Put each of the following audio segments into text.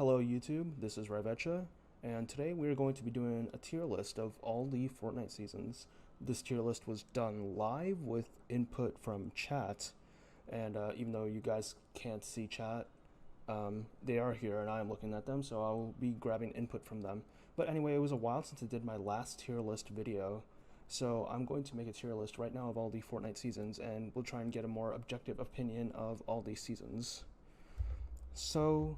Hello YouTube, this is Ravecha, and today we are going to be doing a tier list of all the Fortnite seasons. This tier list was done live with input from chat, and even though you guys can't see chat, they are here and I am looking at them, so I will be grabbing input from them. But anyway, it was a while since I did my last tier list video, so I'm going to make a tier list right now of all the Fortnite seasons, and we'll try and get a more objective opinion of all these seasons. So,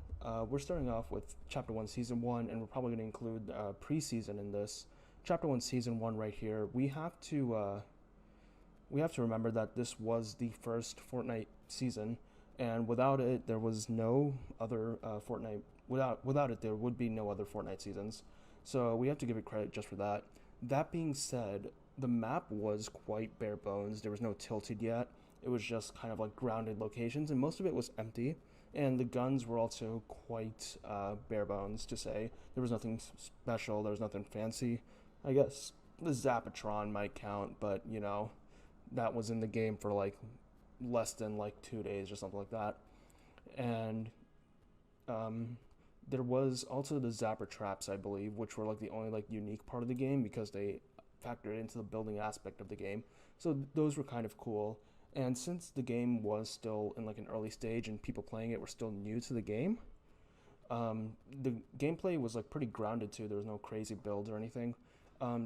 we're starting off with Chapter 1, Season 1, and we're probably going to include preseason in this. Chapter 1, Season 1 right here, we have to remember that this was the first Fortnite season, and without it, there was no other Fortnite. Without it, there would be no other Fortnite seasons. So we have to give it credit just for that. That being said, the map was quite bare bones. There was no tilted yet. It was just kind of like grounded locations, and most of it was empty. And the guns were also quite bare bones to say. There was nothing special. There was nothing fancy. I guess the Zapatron might count, but that was in the game for like less than like 2 days or something like that. And um, there was also the Zapper traps, I believe, which were like the only like unique part of the game because they factored into the building aspect of the game. So those were kind of cool. And since the game was still in like an early stage and people playing it were still new to the game, the gameplay was like pretty grounded too. There was no crazy builds or anything.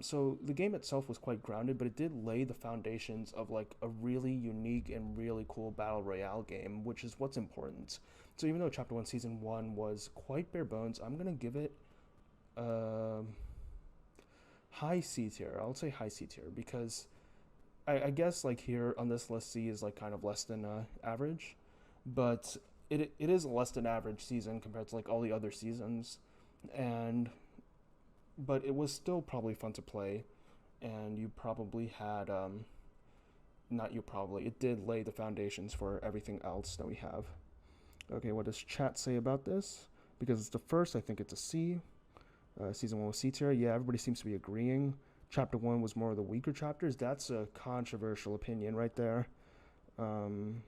So the game itself was quite grounded, but it did lay the foundations of like a really unique and really cool battle royale game, which is what's important. So even though Chapter One, Season One was quite bare bones, I'm gonna give it uh, high C tier. I'll say high C tier because I guess like here on this list, C is like kind of less than average, but it is a less than average season compared to like all the other seasons, and but it was still probably fun to play, and you probably had not you probably it did lay the foundations for everything else that we have. Okay, what does chat say about this? Because it's the first, I think it's a C. Season 1 was C tier. Yeah, everybody seems to be agreeing. Chapter 1 was more of the weaker chapters. That's a controversial opinion right there. Um,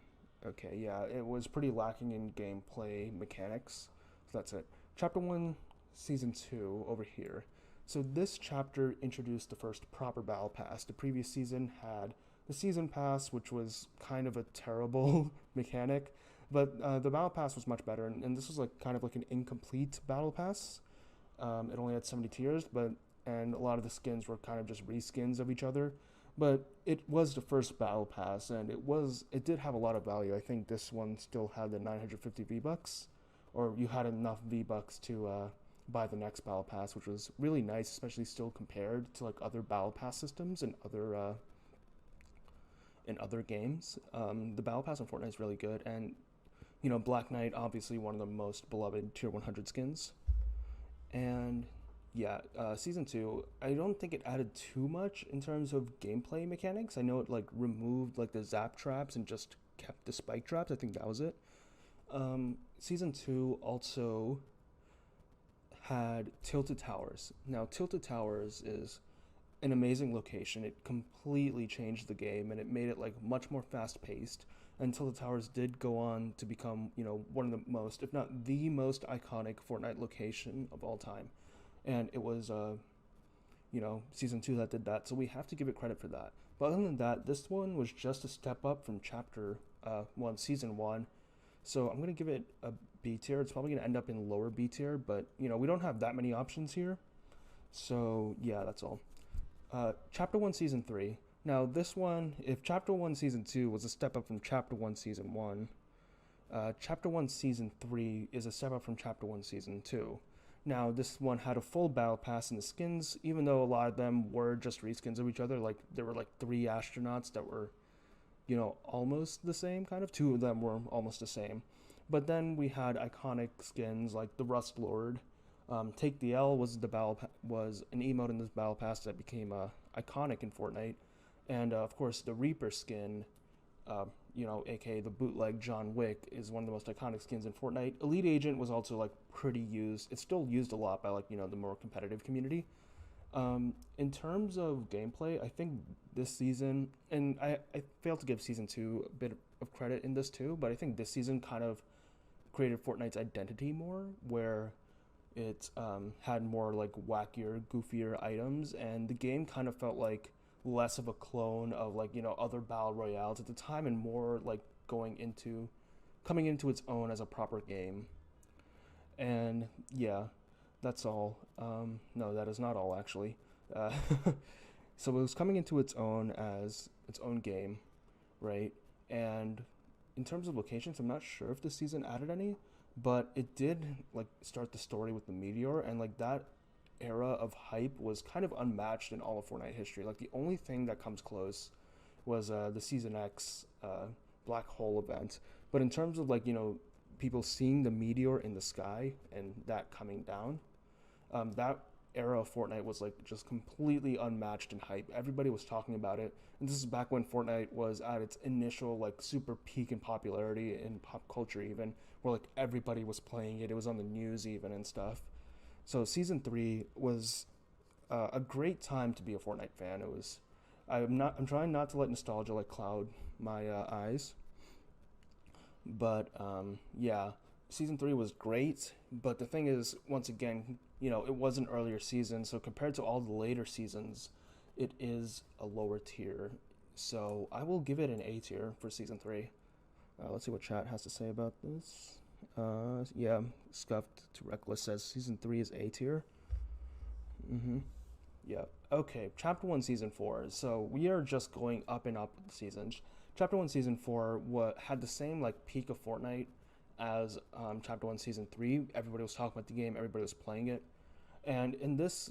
okay, yeah, it was pretty lacking in gameplay mechanics. So that's it. Chapter 1, Season 2 over here. So this chapter introduced the first proper Battle Pass. The previous season had the Season Pass, which was kind of a terrible mechanic, but the Battle Pass was much better, and this was like kind of like an incomplete Battle Pass. It only had 70 tiers, and a lot of the skins were kind of just reskins of each other. But it was the first battle pass, and it did have a lot of value. I think this one still had the 950 V bucks, or you had enough V bucks to buy the next battle pass, which was really nice, especially still compared to like other battle pass systems and other games. The battle pass in Fortnite is really good, and Black Knight obviously one of the most beloved tier 100 skins. And yeah, season two, I don't think it added too much in terms of gameplay mechanics. I know it like removed like the zap traps and just kept the spike traps. I think that was it. Season two also had Tilted Towers. Now, Tilted Towers is an amazing location. It completely changed the game and it made it like much more fast paced. And Tilted Towers did go on to become, one of the most, if not the most iconic Fortnite location of all time. And it was, season two that did that. So we have to give it credit for that. But other than that, this one was just a step up from chapter one, season one. So I'm gonna give it a B tier. It's probably gonna end up in lower B tier, but we don't have that many options here. So yeah, that's all. Chapter 1, Season 3. Now, this one, if Chapter 1, Season 2 was a step up from Chapter 1, Season 1, Chapter 1, Season 3 is a step up from Chapter 1, Season 2. Now, this one had a full battle pass in the skins, even though a lot of them were just reskins of each other. Like, there were like 3 astronauts that were, almost the same, kind of. 2 of them were almost the same. But then we had iconic skins like the Rust Lord. Take the L was was an emote in this battle pass that became iconic in Fortnite, and of course the Reaper skin, aka the bootleg John Wick, is one of the most iconic skins in Fortnite. Elite Agent was also like pretty used. It's still used a lot by like the more competitive community. In terms of gameplay, I think this season, and I failed to give season two a bit of credit in this too, but I think this season kind of created Fortnite's identity more, where it had more like wackier, goofier items, and the game kind of felt like less of a clone of like other battle royales at the time, and more like coming into its own as a proper game. And yeah, that's all. No, that is not all actually. Uh, so it was coming into its own as its own game, right? And in terms of locations, I'm not sure if this season added any, but it did like start the story with the meteor, and like that era of hype was kind of unmatched in all of Fortnite history. Like the only thing that comes close was the Season X black hole event. But in terms of like people seeing the meteor in the sky and that coming down, that era of Fortnite was like just completely unmatched in hype. Everybody was talking about it, and this is back when Fortnite was at its initial like super peak in popularity in pop culture, even where like everybody was playing it. It was on the news even and stuff. So season three was a great time to be a Fortnite fan. It was. I'm trying not to let nostalgia like cloud my eyes, but yeah, season three was great. But the thing is, once again, it was an earlier season, so compared to all the later seasons, it is a lower tier. So I will give it an A tier for season three. Let's see what chat has to say about this. Yeah, Scuffed to Reckless says season three is A tier. Mm-hmm. Yeah. Okay. Chapter one, season four. So we are just going up and up the seasons. Chapter one, season four, had the same like peak of Fortnite as Chapter one, season three. Everybody was talking about the game. Everybody was playing it. And in this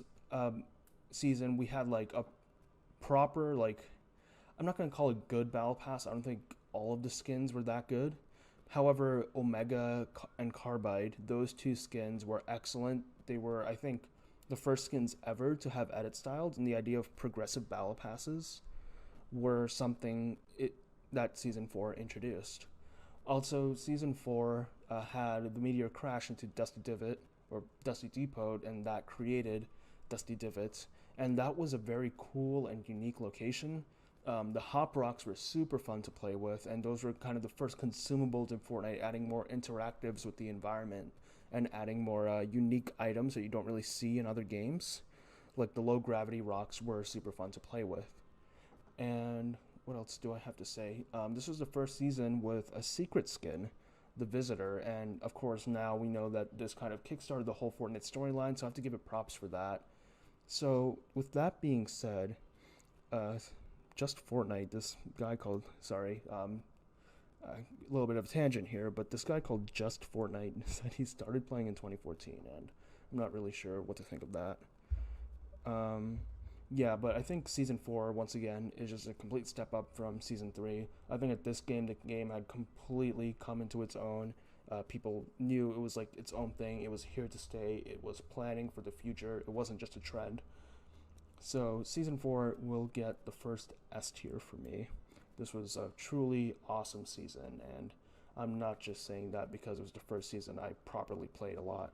season, we had like a proper like, I'm not gonna call it good battle pass. I don't think all of the skins were that good. However, Omega and Carbide, those two skins were excellent. They were, I think, the first skins ever to have edit styles, and the idea of progressive battle passes were something that season 4 introduced. Also, season 4 had the meteor crash into Dusty Divot, or Dusty Depot, and that created Dusty Divot, and that was a very cool and unique location. The hop rocks were super fun to play with, and those were kind of the first consumables in Fortnite, adding more interactives with the environment and adding more unique items that you don't really see in other games. Like the low gravity rocks were super fun to play with. And what else do I have to say? This was the first season with a secret skin, the Visitor, and of course now we know that this kind of kickstarted the whole Fortnite storyline, so I have to give it props for that. So with that being said, just Fortnite, this guy called, a little bit of a tangent here, but this guy called Just Fortnite said he started playing in 2014, and I'm not really sure what to think of that. Yeah, but I think Season 4, once again, is just a complete step up from Season 3. I think at this game, the game had completely come into its own. People knew it was like its own thing. It was here to stay. It was planning for the future. It wasn't just a trend. So Season 4 will get the first S tier for me. This was a truly awesome season, and I'm not just saying that because it was the first season I properly played a lot.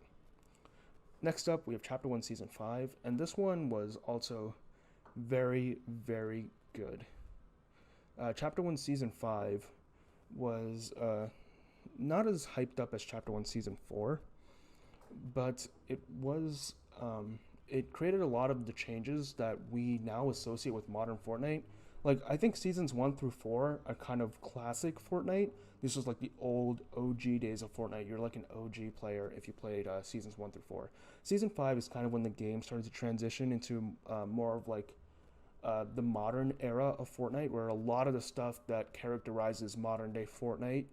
Next up, we have Chapter 1, Season 5, and this one was also very, very good. Chapter 1, Season 5 was not as hyped up as Chapter 1, Season 4, but it was, it created a lot of the changes that we now associate with modern Fortnite. Like, I think Seasons 1 through 4 are kind of classic Fortnite. This was like the old OG days of Fortnite. You're like an OG player if you played Seasons 1 through 4. Season 5 is kind of when the game started to transition into more of like the modern era of Fortnite, where a lot of the stuff that characterizes modern day Fortnite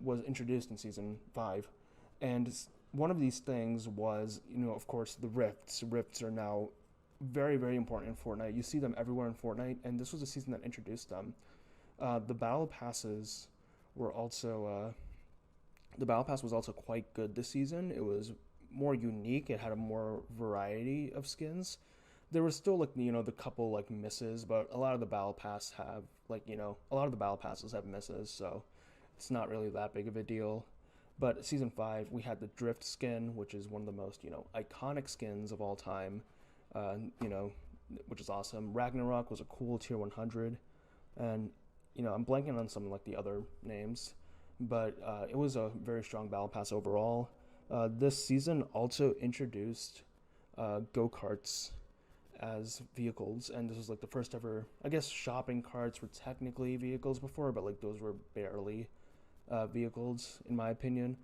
was introduced in Season 5. And one of these things was, of course, the rifts. Rifts are now very, very important in Fortnite. You see them everywhere in Fortnite, and this was a season that introduced them. The battle passes were also the battle pass was also quite good this season. It was more unique. It had a more variety of skins. There was still like the couple like misses, but a lot of the battle pass have a lot of the battle passes have misses, so it's not really that big of a deal. But Season 5, we had the Drift skin, which is one of the most iconic skins of all time. Which is awesome. Ragnarok was a cool tier 100, and I'm blanking on some like the other names, but it was a very strong battle pass overall. This season also introduced go karts as vehicles, and this was like the first ever. I guess shopping carts were technically vehicles before, but like those were barely vehicles in my opinion.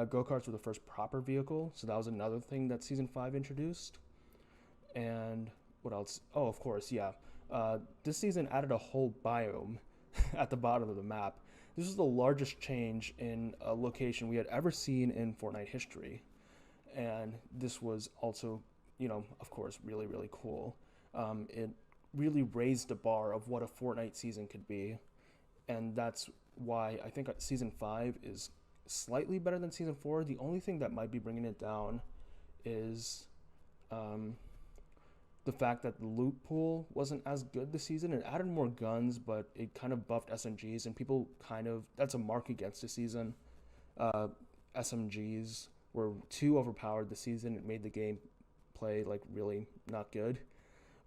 Go karts were the first proper vehicle, so that was another thing that season five introduced. And what else? Oh, of course, yeah. This season added a whole biome at the bottom of the map. This is the largest change in a location we had ever seen in Fortnite history, and this was also, of course, really really cool. It really raised the bar of what a Fortnite season could be, and that's why I think season five is slightly better than season four. The only thing that might be bringing it down is um, the fact that the loot pool wasn't as good this season. It added more guns, but it kind of buffed SMGs, and people kind of that's a mark against the season. Uh, SMGs were too overpowered this season. It made the game play like really not good.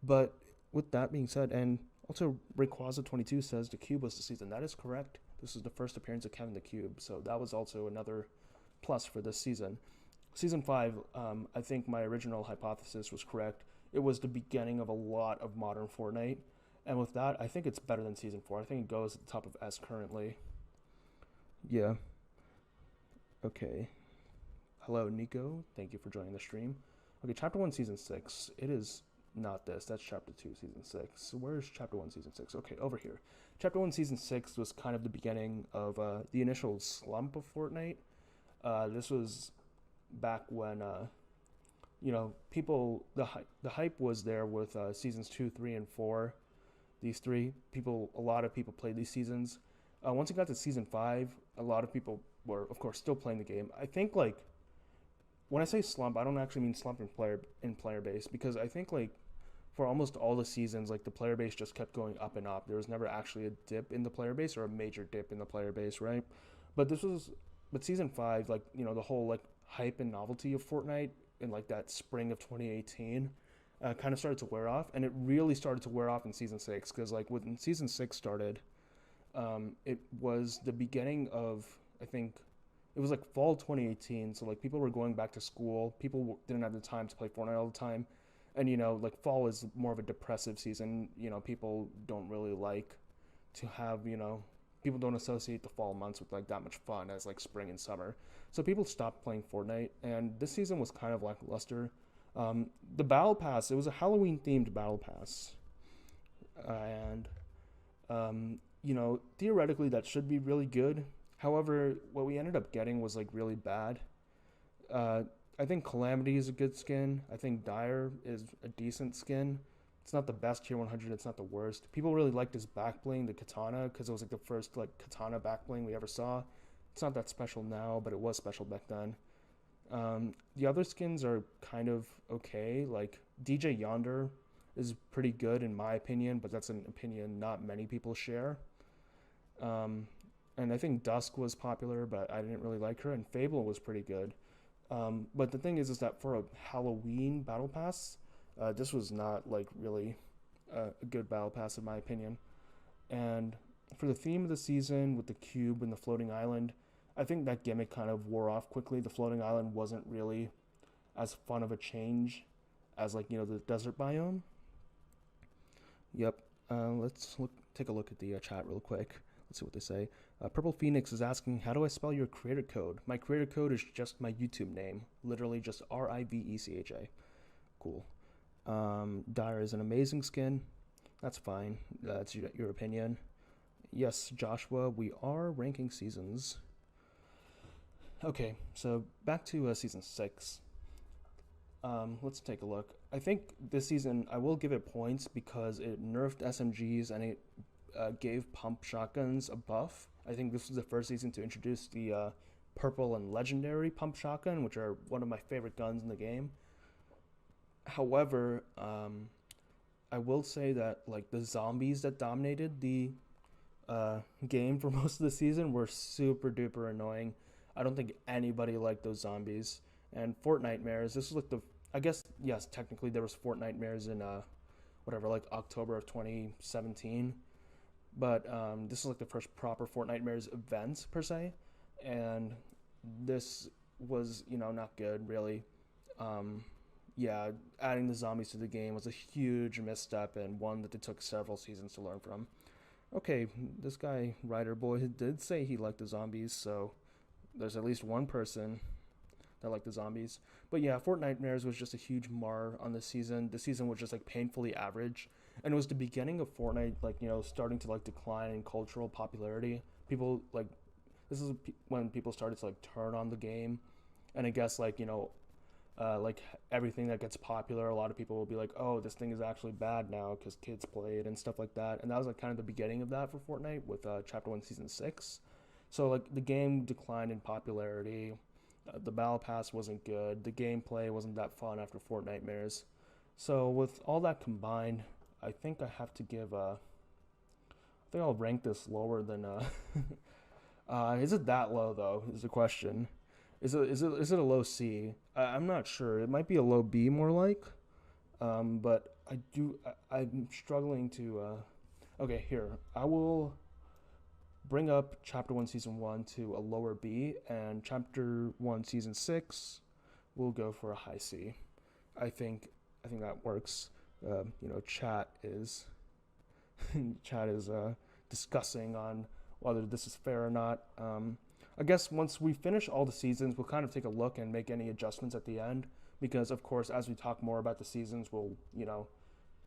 But with that being said, and also Rayquaza22 says the cube was the season. That is correct. This is the first appearance of Kevin the Cube, so that was also another plus for this season. Season 5, I think my original hypothesis was correct. It was the beginning of a lot of modern Fortnite, and with that, I think it's better than Season 4. I think it goes at the top of S currently. Yeah, okay. Hello, Nico. Thank you for joining the stream. Okay, Chapter 1, Season 6. It is not this. That's Chapter 2, Season 6. So where's Chapter 1, Season 6? Okay, over here. Chapter 1, Season 6 was kind of the beginning of the initial slump of Fortnite. This was back when, people, the hype was there with Seasons 2, 3, and 4. These three, a lot of people played these seasons. Once it got to Season 5, a lot of people were, of course, still playing the game. I think, like, when I say slump, I don't actually mean slump in player base, because I think like for almost all the seasons, like the player base just kept going up and up. There was never actually a dip in the player base or a major dip in the player base, right? But season 5, like the whole like hype and novelty of Fortnite in like that spring of 2018 kind of started to wear off, and it really started to wear off in season 6 because like when season 6 started, it was the beginning of I think it was like fall 2018, so like people were going back to school. People didn't have the time to play Fortnite all the time, and like fall is more of a depressive season. People don't really like to have people don't associate the fall months with like that much fun as like spring and summer. So people stopped playing Fortnite, and this season was kind of lackluster. The battle pass, it was a Halloween themed battle pass, and theoretically that should be really good. However, what we ended up getting was like really bad. Uh, I think Calamity is a good skin. I think Dire is a decent skin. It's not the best tier 100. It's not the worst. People really liked his back bling, the katana, because it was like the first like katana back bling we ever saw. It's not that special now, but it was special back then. The other skins are kind of okay. Like DJ Yonder is pretty good in my opinion, but that's an opinion not many people share. Um, and I think Dusk was popular, but I didn't really like her. And Fable was pretty good. But the thing is that for a Halloween battle pass, this was not like really a good battle pass in my opinion. And for the theme of the season with the cube and the floating island, I think that gimmick kind of wore off quickly. The floating island wasn't really as fun of a change as like the desert biome. Yep. Take a look at the chat real quick. Let's see what they say. Purple Phoenix is asking, how do I spell your creator code? My creator code is just my YouTube name. Literally just Rivecha. Cool. Dire is an amazing skin. That's fine. That's your opinion. Yes, Joshua, we are ranking seasons. Okay, so back to season 6. Let's take a look. I think this season I will give it points because it nerfed SMGs and it gave pump shotguns a buff. I think this was the first season to introduce the purple and legendary pump shotgun, which are one of my favorite guns in the game. However, I will say that like the zombies that dominated the game for most of the season were super duper annoying. I don't think anybody liked those zombies. And Fortnitemares, this was like I guess, yes, technically there was Fortnitemares in like October of 2017. But this is like the first proper Fortnitemares event per se. and this was, not good really. Um, yeah, adding the zombies to the game was a huge misstep and one that it took several seasons to learn from. Okay, this guy, Writer Boy, did say he liked the zombies, so there's at least one person that liked the zombies. But yeah, Fortnitemares was just a huge mar on this season. The season was just like painfully average, and it was the beginning of Fortnite, like starting to like decline in cultural popularity. People like this is when people started to like turn on the game, and I guess like everything that gets popular, a lot of people will be like, "Oh, this thing is actually bad now because kids play it and stuff like that." And that was like kind of the beginning of that for Fortnite with Chapter One, Season 6. So like the game declined in popularity. The battle pass wasn't good. The gameplay wasn't that fun after Fortnitemares. So with all that combined, I think I have to give. I think I'll rank this lower than. Is it that low though? Is the question. Is it a low C? I'm not sure. It might be a low B more like. But I'm struggling to. Okay, here I will bring up Chapter One Season 1 to a lower B, and Chapter 1 Season 6 will go for a high C. I think I think that works. Chat is chat is discussing on whether this is fair or not. I guess once we finish all the seasons, we'll kind of take a look and make any adjustments at the end. Because of course, as we talk more about the seasons,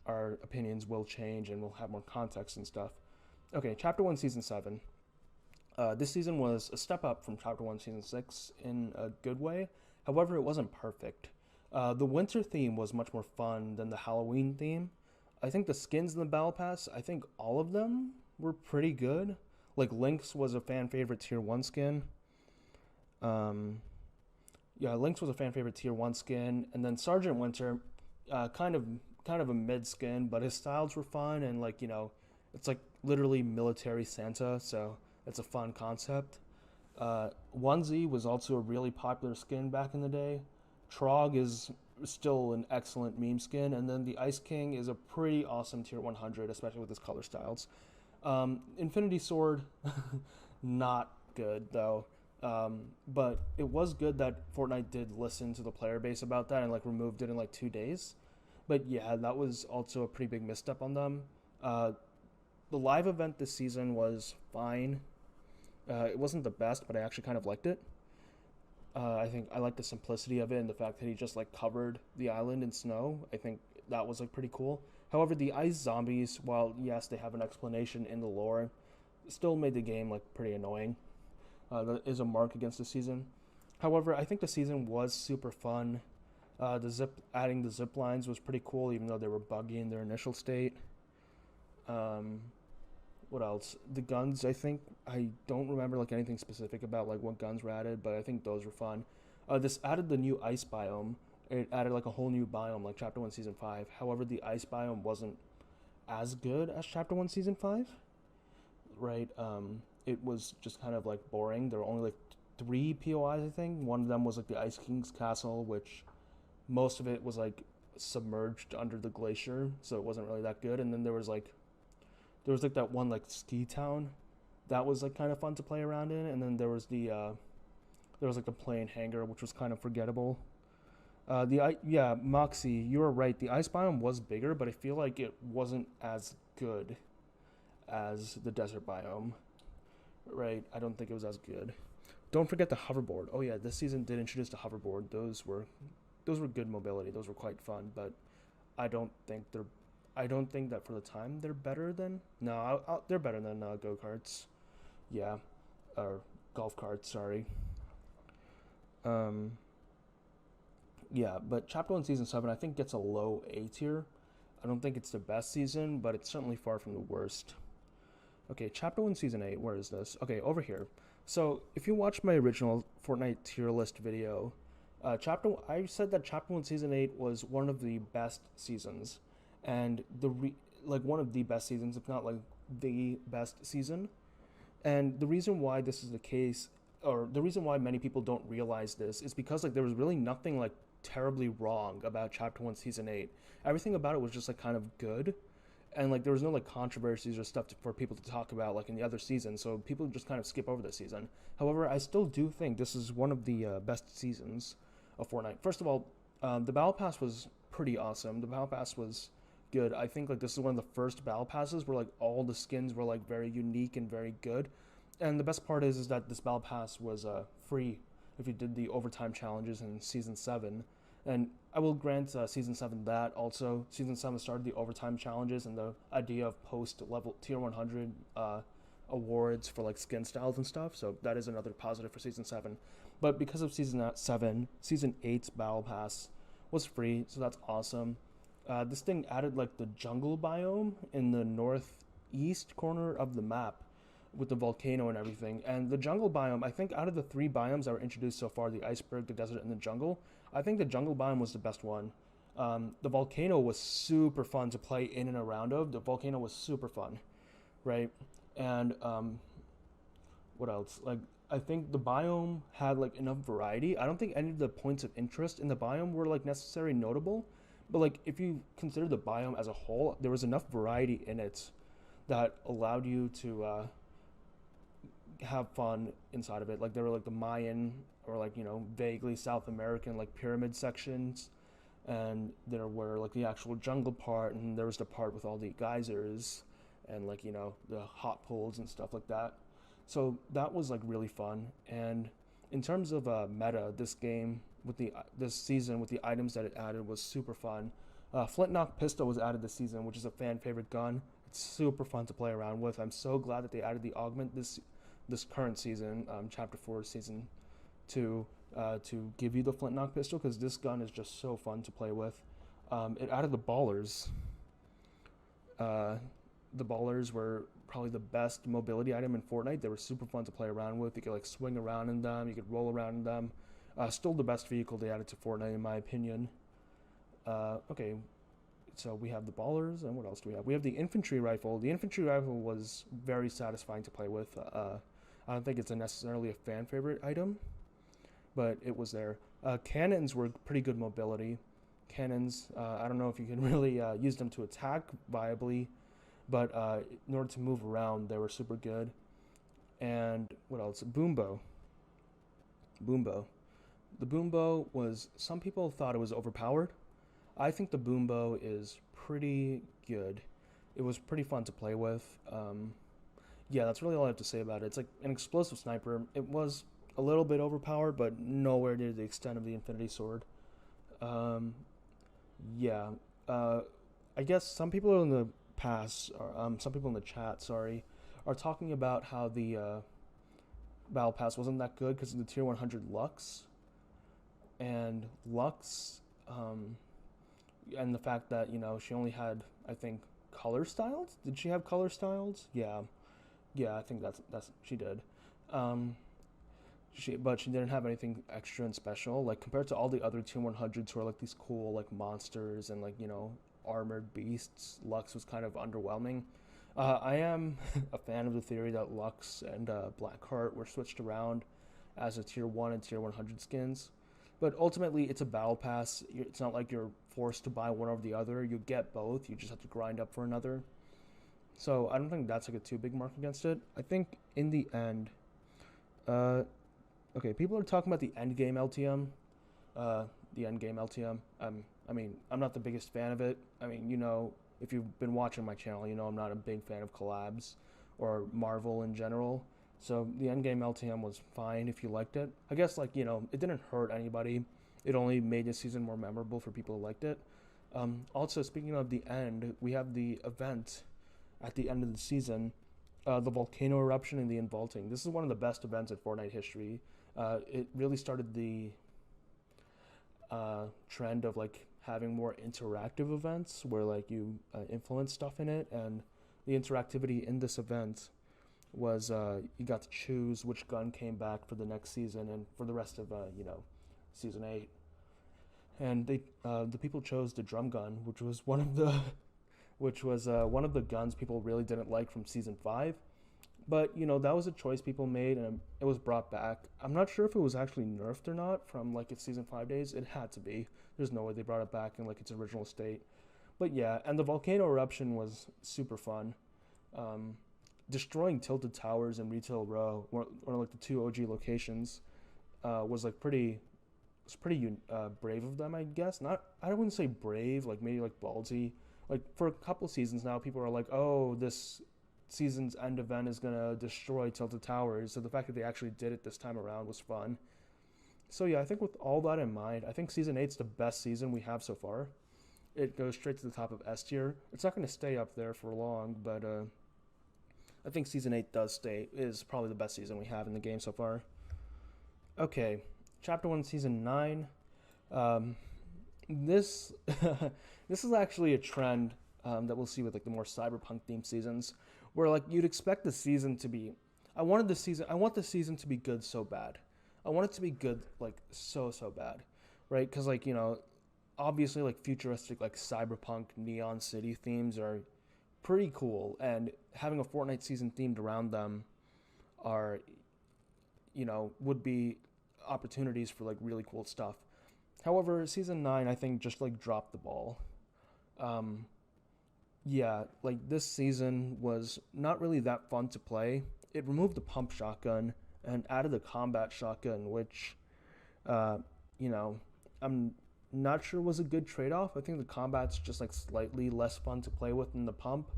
our opinions will change and we'll have more context and stuff. Okay, Chapter One, Season 7. This season was a step up from Chapter 1, Season 6 in a good way. However, it wasn't perfect. The winter theme was much more fun than the Halloween theme. I think the skins in the Battle Pass, I think all of them were pretty good. Like Lynx was a fan favorite Tier 1 skin. Um, yeah, Lynx was a fan favorite Tier 1 skin. And then Sergeant Winter, kind of a mid skin, but his styles were fun and it's like literally military Santa, so it's a fun concept. Onesie was also a really popular skin back in the day. Trog is still an excellent meme skin, and then the Ice King is a pretty awesome Tier 100, especially with his color styles. Infinity Sword, not good though. But it was good that Fortnite did listen to the player base about that and like removed it in like 2 days. But yeah, that was also a pretty big misstep on them. The live event this season was fine. It wasn't the best, but I actually kind of liked it. I think I like the simplicity of it and the fact that he just like covered the island in snow. I think that was like pretty cool. However, the ice zombies, while yes they have an explanation in the lore, still made the game like pretty annoying. That is a mark against the season. However, I think the season was super fun. Adding the zip lines was pretty cool, even though they were buggy in their initial state. Um, what else? The guns, I think I don't remember like anything specific about like what guns were added, but I think those were fun. This added the new ice biome. It added like a whole new biome, like Chapter One, Season 5. However, the ice biome wasn't as good as Chapter One, Season 5. Right? It was just kind of like boring. There were only like three POIs, I think. One of them was like the Ice King's castle, which most of it was like submerged under the glacier, so it wasn't really that good. And then there was like that one like ski town that was like kind of fun to play around in, and then there was like the plane hangar, which was kind of forgettable. Yeah, Moxie, you were right. The ice biome was bigger, but I feel like it wasn't as good as the desert biome. Right? I don't think it was as good. Don't forget the hoverboard. Oh yeah, this season did introduce the hoverboard. Those were good mobility. Those were quite fun, but I don't think they're I don't think that for the time they're better than no, they're better than go karts. Yeah, or golf carts. Sorry. Um, yeah, but Chapter One, Season 7, I think gets a low A tier. I don't think it's the best season, but it's certainly far from the worst. Okay, Chapter 1, Season 8, where is this? Okay, over here. So, if you watch my original Fortnite tier list video, I said that Chapter 1, Season 8 was one of the best seasons. And like one of the best seasons, if not like the best season. And the reason why this is the case, or the reason why many people don't realize this, is because like there was really nothing like terribly wrong about Chapter 1, Season 8. Everything about it was just like kind of good. and like there was no like controversies or stuff for people to talk about like in the other season, so people just kind of skip over this season. However, I still do think this is one of the best seasons of Fortnite. First of all, the battle pass was pretty awesome. The battle pass was good. I think like this is one of the first battle passes where like all the skins were like very unique and very good. And the best part is that this battle pass was free if you did the overtime challenges in season 7. And I will grant season 7 that. Also, season 7 started the overtime challenges and the idea of post level tier 100 awards for like skin styles and stuff. So that is another positive for season 7. But because of season 7, season 8's battle pass was free, so that's awesome. This thing added like the jungle biome in the northeast corner of the map with the volcano and everything. And the jungle biome, I think out of the 3 biomes that were introduced so far, the iceberg, the desert, and the jungle, I think the jungle biome was the best one. The volcano was super fun to play in and around of. The volcano was super fun, right? And what else? Like, I think the biome had like enough variety. I don't think any of the points of interest in the biome were like necessarily notable, but like if you consider the biome as a whole, there was enough variety in it that allowed you to have fun inside of it. Like there were like the Mayan or like, you know, vaguely South American like pyramid sections, and there were like the actual jungle part, and there was the part with all the geysers and like, you know, the hot pools and stuff like that. So that was like really fun. And in terms of meta, this season with the items that it added was super fun. Flintlock pistol was added this season, which is a fan favorite gun. It's super fun to play around with. I'm so glad that they added the augment this current season, chapter 4 season 2, to give you the flintlock pistol, because this gun is just so fun to play with. It added the ballers. The ballers were probably the best mobility item in Fortnite. They were super fun to play around with. You could like swing around in them, you could roll around in them. Still the best vehicle they added to Fortnite in my opinion. Okay, so we have the ballers, and what else do we have? We have the infantry rifle. The infantry rifle was very satisfying to play with. I don't think it's necessarily a fan favorite item, but it was there. Cannons were pretty good mobility. Cannons, I don't know if you can really use them to attack viably, but in order to move around, they were super good. And what else? Boombo. Boombo. The Boombo was, some people thought it was overpowered. I think the Boombo is pretty good. It was pretty fun to play with. Yeah, that's really all I have to say about it. It's like an explosive sniper. It was a little bit overpowered, but nowhere near the extent of the Infinity Sword. Yeah. I guess some people in the some people in the chat, sorry, are talking about how the Battle Pass wasn't that good because of the Tier 100 Lux. And Lux, and the fact that, you know, she only had, I think, color styles? Did she have color styles? Yeah. Yeah, I think that's she did. But she didn't have anything extra and special. Like, compared to all the other Tier 100s who are like these cool, like, monsters and, like, you know, armored beasts, Lux was kind of underwhelming. I am a fan of the theory that Lux and Blackheart were switched around as a Tier 1 and Tier 100 skins. But ultimately, it's a battle pass. It's not like you're forced to buy one over the other. You get both. You just have to grind up for another. So I don't think that's like a too big mark against it. I think in the end, okay, people are talking about the end game LTM. The end game LTM. I mean, I'm not the biggest fan of it. I mean, you know, if you've been watching my channel, you know I'm not a big fan of collabs or Marvel in general. So the endgame LTM was fine if you liked it. I guess, like, you know, it didn't hurt anybody. It only made this season more memorable for people who liked it. Also, speaking of the end, we have the event at the end of the season, the volcano eruption and the invaulting. This is one of the best events in Fortnite history. It really started the trend of, like, having more interactive events where, like, you influence stuff in it. And the interactivity in this event was you got to choose which gun came back for the next season and for the rest of you know, season 8. And they the people chose the drum gun, which was one of the guns people really didn't like from season 5. But, you know, that was a choice people made, and it was brought back. I'm not sure if it was actually nerfed or not from, like, its season 5 days. It had to be. There's no way they brought it back in, like, its original state. But yeah, and the volcano eruption was super fun. Um, Destroying Tilted Towers and Retail Row, or like the two OG locations, was like pretty. It's pretty brave of them, I guess. Not, I wouldn't say brave, like maybe like ballsy. Like for a couple seasons now, people are like, "Oh, this season's end event is gonna destroy Tilted Towers." So the fact that they actually did it this time around was fun. So yeah, I think with all that in mind, I think season eight's the best season we have so far. It goes straight to the top of S tier. It's not going to stay up there for long, but I think season eight does stay is probably the best season we have in the game so far. Okay, chapter one, season nine. Um, this this is actually a trend that we'll see with like the more cyberpunk themed seasons, where like you'd expect the season to be. I want the season to be good so bad. I want it to be good like so bad, right? Because like obviously like futuristic like cyberpunk neon city themes are pretty cool, and having a Fortnite season themed around them are would be opportunities for like really cool stuff. However, season 9 I think just like dropped the ball. Um yeah, like this season was not really that fun to play. It removed the pump shotgun and added the combat shotgun, which uh you know, I'm not sure was a good trade-off. I think the combat's just like slightly less fun to play with than the pump,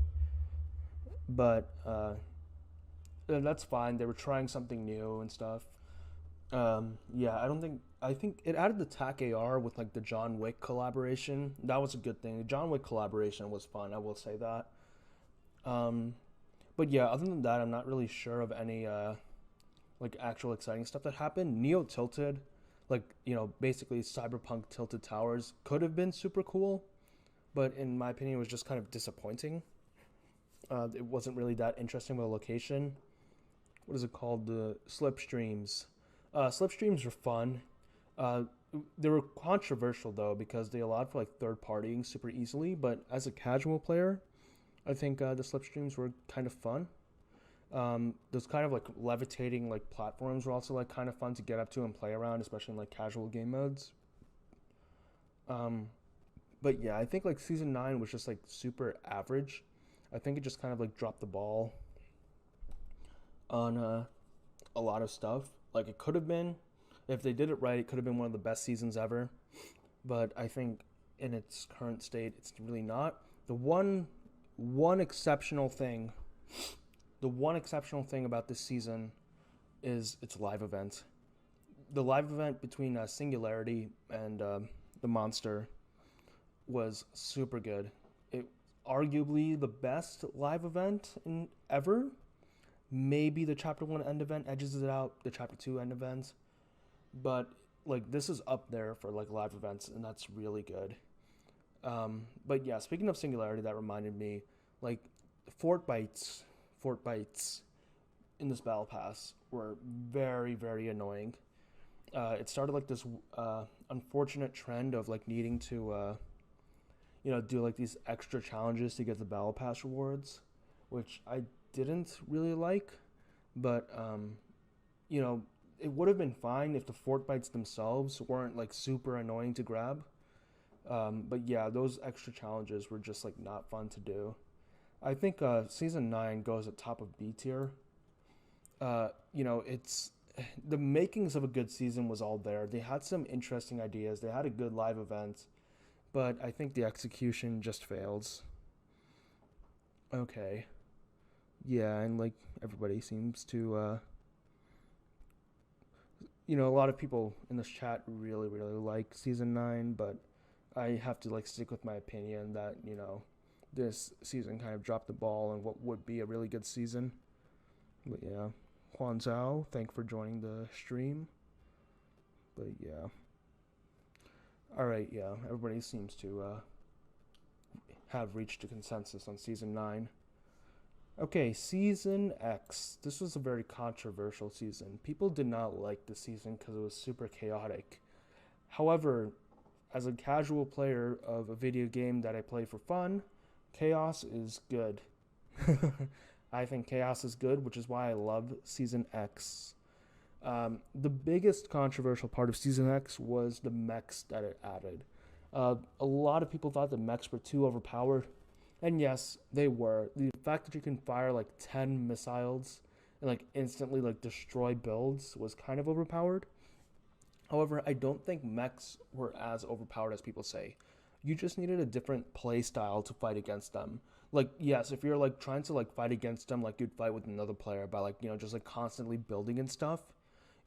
but that's fine. They were trying something new and stuff. Yeah, I think it added the TAC AR with like the John Wick collaboration. That was a good thing. The John Wick collaboration was fun. I will say that. Um, but yeah, other than that, I'm not really sure of any like actual exciting stuff that happened. Neo Tilted, like basically Cyberpunk Tilted Towers could have been super cool, but in my opinion, it was just kind of disappointing. It wasn't really that interesting of a location. What is it called? The slipstreams. Slipstreams were fun. Uh, they were controversial though because they allowed for like third partying super easily. But as a casual player, I think the slipstreams were kind of fun. Those kind of like levitating like platforms were also like kind of fun to get up to and play around, especially in like casual game modes. Um, but yeah, I think like season 9 was just like super average. I think it just kind of like dropped the ball on a lot of stuff. Like it could have been, if they did it right, it could have been one of the best seasons ever. But I think in its current state, it's really not. One exceptional thing, the one exceptional thing about this season is its live event. The live event between Singularity and the Monster was super good. It arguably the best live event in ever. Maybe the chapter 1 end event edges it out, the chapter 2 end events, but like this is up there for like live events, and that's really good. But yeah, speaking of Singularity, that reminded me, like Fort bites in this battle pass were very annoying. It started like this unfortunate trend of like needing to do like these extra challenges to get the battle pass rewards, which I didn't really like, but it would have been fine if the fort bites themselves weren't like super annoying to grab. But yeah, those extra challenges were just like not fun to do. I think season 9 goes at top of B tier. It's the makings of a good season was all there. They had some interesting ideas. They had a good live event, but I think the execution just fails. Okay. Yeah, and like everybody seems to a lot of people in this chat really like season 9, but I have to like stick with my opinion that, this season kind of dropped the ball on what would be a really good season. But yeah, Huan Zhao, thank for joining the stream. But yeah. All right, yeah, everybody seems to have reached a consensus on season 9. Okay, season X. This was a very controversial season. People did not like the season because it was super chaotic. However, as a casual player of a video game that I play for fun, chaos is good. I think chaos is good, which is why I love season X. The biggest controversial part of season X was the mechs that it added. A lot of people thought the mechs were too overpowered, and yes, they were. The fact that you can fire like 10 missiles and like instantly like destroy builds was kind of overpowered. However, I don't think mechs were as overpowered as people say. You just needed a different play style to fight against them. Like, yes, if you're like trying to like fight against them like you'd fight with another player by like, just like constantly building and stuff,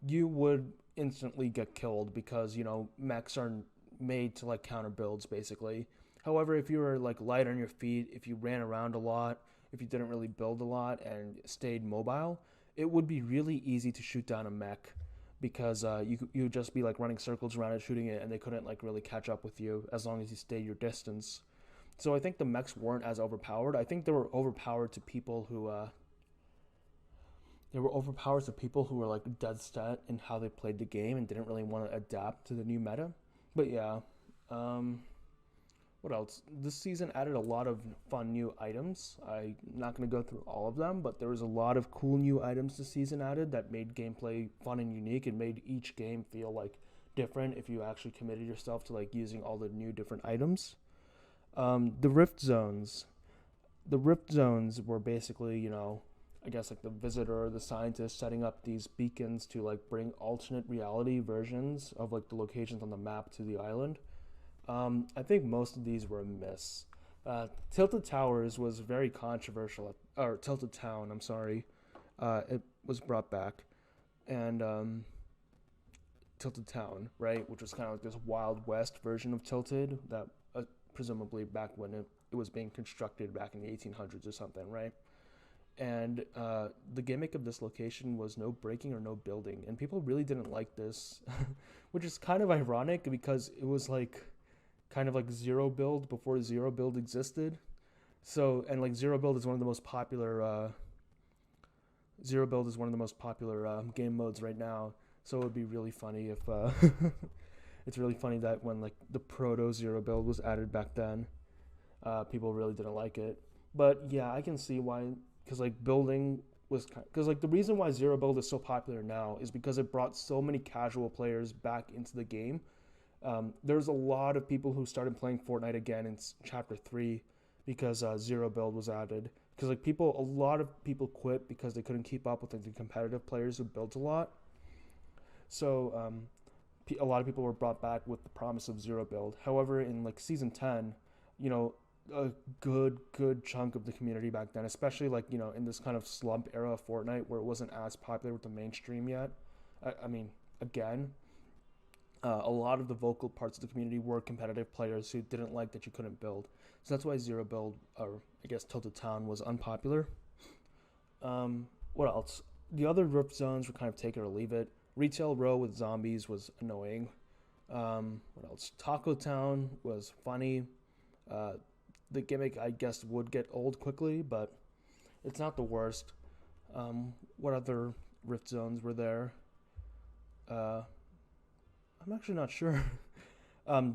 you would instantly get killed because, mechs are made to like counter builds basically. However, if you were like light on your feet, if you ran around a lot, if you didn't really build a lot and stayed mobile, it would be really easy to shoot down a mech because you would just be like running circles around it, shooting it, and they couldn't like really catch up with you as long as you stayed your distance. So I think the mechs weren't as overpowered. I think they were overpowered to people who were like dead set in how they played the game and didn't really want to adapt to the new meta. But yeah, um, what else? This season added a lot of fun new items. I'm not going to go through all of them, but there was a lot of cool new items this season added that made gameplay fun and unique and made each game feel like different if you actually committed yourself to like using all the new different items. The Rift Zones. The Rift Zones were basically, I guess like the visitor or the scientist setting up these beacons to like bring alternate reality versions of like the locations on the map to the island. I think most of these were a miss. Tilted Towers was very controversial, or Tilted Town, I'm sorry. It was brought back. And Tilted Town, right, which was kind of like this Wild West version of Tilted that presumably back when it was being constructed back in the 1800s or something, right? And the gimmick of this location was no breaking or no building. And people really didn't like this, which is kind of ironic because it was like kind of like zero build before zero build existed. So, and like zero build is one of the most popular game modes right now. So it would be really funny if it's really funny that when like the proto zero build was added back then, people really didn't like it. But yeah, I can see why, because like building was because like the reason why zero build is so popular now is because it brought so many casual players back into the game. There's a lot of people who started playing Fortnite again in Chapter 3 because zero build was added. Because like a lot of people quit because they couldn't keep up with like, the competitive players who built a lot. So a lot of people were brought back with the promise of zero build. However, in like season 10, a good chunk of the community back then, especially like in this kind of slump era of Fortnite where it wasn't as popular with the mainstream yet. I mean, again, a lot of the vocal parts of the community were competitive players who didn't like that you couldn't build. So that's why zero build, or I guess Tilted Town, was unpopular. What else? The other Rift Zones were kind of take it or leave it. Retail Row with zombies was annoying. What else? Taco Town was funny. The gimmick, I guess, would get old quickly, but it's not the worst. What other Rift Zones were there? I'm actually not sure.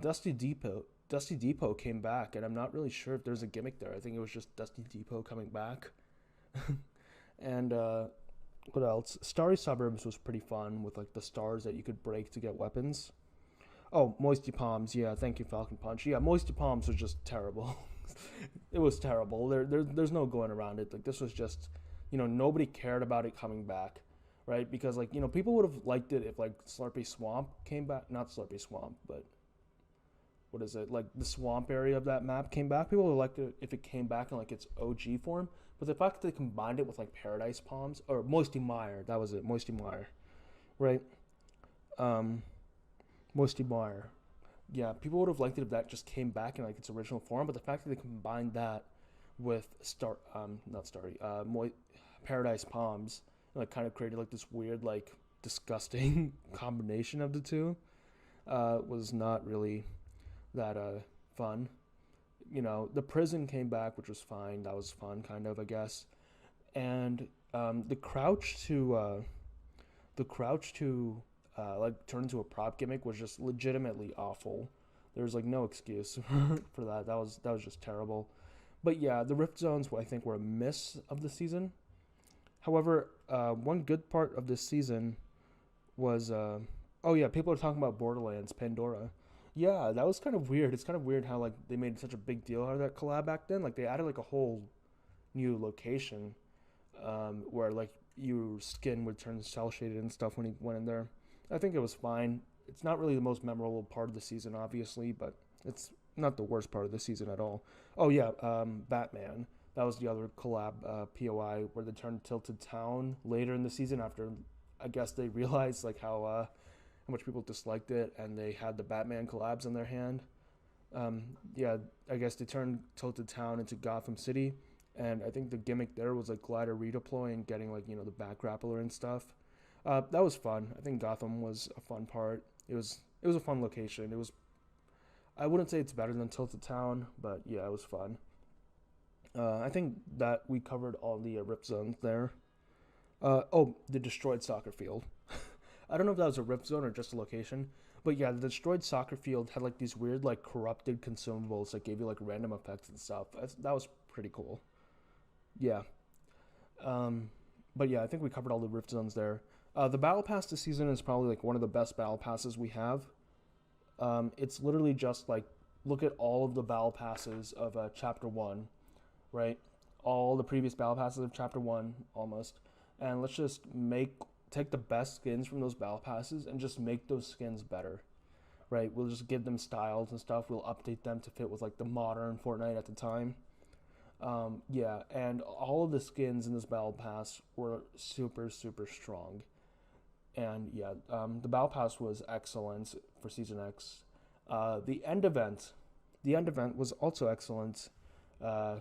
Dusty Depot came back, and I'm not really sure if there's a gimmick there. I think it was just Dusty Depot coming back. And what else? Starry Suburbs was pretty fun with like the stars that you could break to get weapons. Oh, Moisty Palms. Yeah, thank you, Falcon Punch. Yeah, Moisty Palms was just terrible. It was terrible. There's no going around it. Like this was just, nobody cared about it coming back, right? Because like people would have liked it if like Slurpy Swamp came back. Not Slurpy Swamp, but what is it? Like the swamp area of that map came back. People would have liked it if it came back in like its OG form. But the fact that they combined it with like Paradise Palms or Moisty Mire, that was it, Moisty Mire, right? Moisty Mire. Yeah, people would have liked it if that just came back in like its original form. But the fact that they combined that with Paradise Palms, like kind of created like this weird like disgusting combination of the two, was not really that fun. The prison came back, which was fine. That was fun, kind of, I guess. And the crouch to like turn into a prop gimmick was just legitimately awful. There's like no excuse for that. That was just terrible. But yeah, the Rift Zones I think were a miss of the season. However, one good part of this season was oh yeah, people are talking about Borderlands Pandora. Yeah, that was kind of weird. It's kind of weird how like they made such a big deal out of that collab back then. Like they added like a whole new location, where like your skin would turn cell shaded and stuff when he went in there. I think it was fine. It's not really the most memorable part of the season, obviously, but it's not the worst part of the season at all. Oh yeah, Batman. That was the other collab, POI, where they turned Tilted Town later in the season after I guess they realized like how much people disliked it, and they had the Batman collabs in their hand. Yeah, I guess they turned Tilted Town into Gotham City, and I think the gimmick there was like glider redeploy and getting like the back grappler and stuff. That was fun. I think Gotham was a fun part. It was a fun location. It was I wouldn't say it's better than Tilted Town, but yeah, it was fun. I think that we covered all the rip zones there. Oh, the destroyed soccer field. I don't know if that was a rip zone or just a location, but yeah, the destroyed soccer field had like these weird like corrupted consumables that gave you like random effects and stuff. That was pretty cool. Yeah. Um, but yeah, I think we covered all the rift zones there. The battle pass this season is probably like one of the best battle passes we have. It's literally just like look at all of the battle passes of chapter one, right? All the previous battle passes of chapter one almost, and let's just make take the best skins from those battle passes and just make those skins better, right? We'll just give them styles and stuff. We'll update them to fit with like the modern Fortnite at the time. Yeah, and all of the skins in this battle pass were super super strong. And yeah, the battle pass was excellent for season X. The end event, the end event was also excellent. Uh,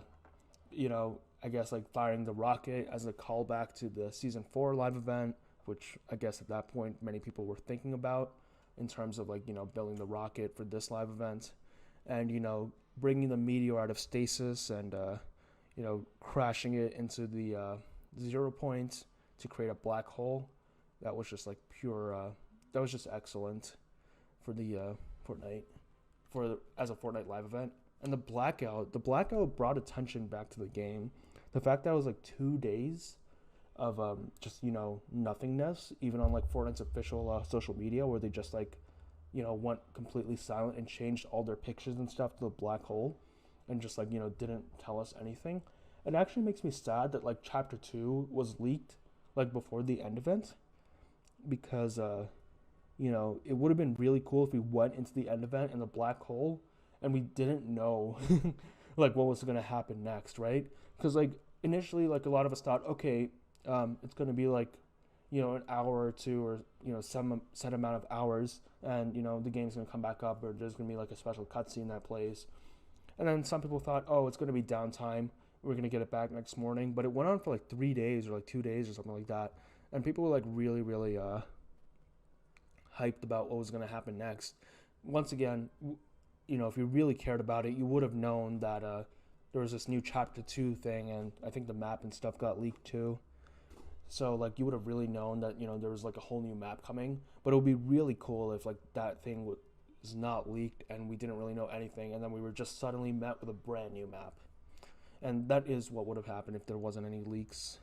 I guess like firing the rocket as a callback to the season four live event, which I guess at that point many people were thinking about in terms of like building the rocket for this live event, and bringing the meteor out of stasis and crashing it into the 0 point to create a black hole. That was just like pure. That was just excellent for the Fortnite as a Fortnite live event. And the blackout brought attention back to the game. The fact that it was like 2 days of just nothingness, even on like Fortnite's official social media, where they just like went completely silent and changed all their pictures and stuff to the black hole, and just like didn't tell us anything. It actually makes me sad that like chapter two was leaked like before the end event, because it would have been really cool if we went into the end event in the black hole and we didn't know like what was going to happen next, right? Because like initially, like a lot of us thought, okay, it's going to be like an hour or two, or some set amount of hours, and the game's going to come back up, or there's going to be like a special cutscene that plays. And then some people thought, oh, it's going to be downtime, we're going to get it back next morning. But it went on for like 3 days or like 2 days or something like that, and people were like really really hyped about what was going to happen next. Once again, if you really cared about it, you would have known that there was this new chapter 2 thing, and I think the map and stuff got leaked too. So like you would have really known that there was like a whole new map coming. But it would be really cool if like that thing was not leaked and we didn't really know anything, and then we were just suddenly met with a brand new map. And that is what would have happened if there wasn't any leaks.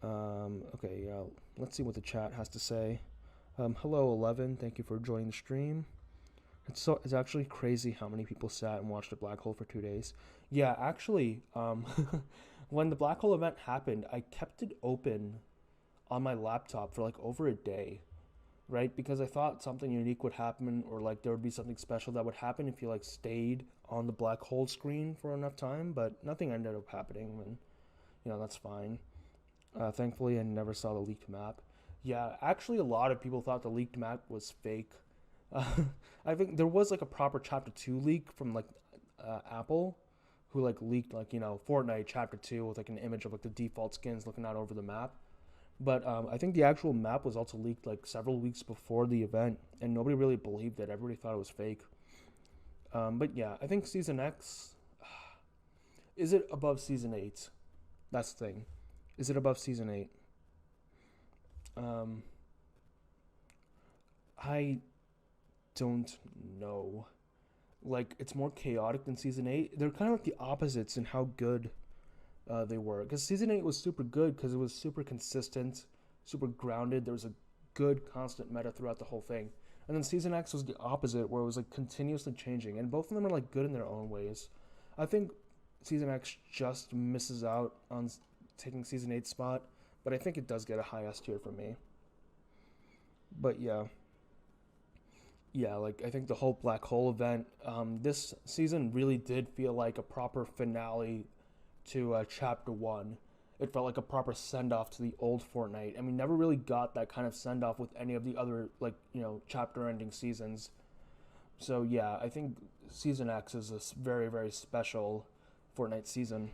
Okay, yeah. Let's see what the chat has to say. Hello, 11. Thank you for joining the stream. It's actually crazy how many people sat and watched a black hole for 2 days. Yeah, actually, when the black hole event happened, I kept it open on my laptop for like over a day, right? Because I thought something unique would happen, or like there would be something special that would happen if you like stayed on the black hole screen for enough time, but nothing ended up happening, and that's fine. Thankfully, I never saw the leaked map. Yeah, actually, a lot of people thought the leaked map was fake. Uh, I think there was like a proper Chapter 2 leak from like Apple, who like leaked like Fortnite Chapter 2 with like an image of like the default skins looking out over the map. But I think the actual map was also leaked like several weeks before the event, and nobody really believed it. Everybody thought it was fake. But yeah, I think Season X, is it above Season 8? That's the thing. Is it above Season 8? I don't know. Like, it's more chaotic than Season 8. They're kind of like the opposites in how good they were. Because Season 8 was super good because it was super consistent, super grounded. There was a good constant meta throughout the whole thing. And then Season X was the opposite, where it was like continuously changing, and both of them are like good in their own ways. I think Season X just misses out on taking Season 8's spot, but I think it does get a high S tier for me. But yeah, like I think the whole black hole event, this season really did feel like a proper finale to Chapter One. It felt like a proper send off to the old Fortnite, and we never really got that kind of send off with any of the other chapter ending seasons. So yeah, I think Season X is a very very special Fortnite season.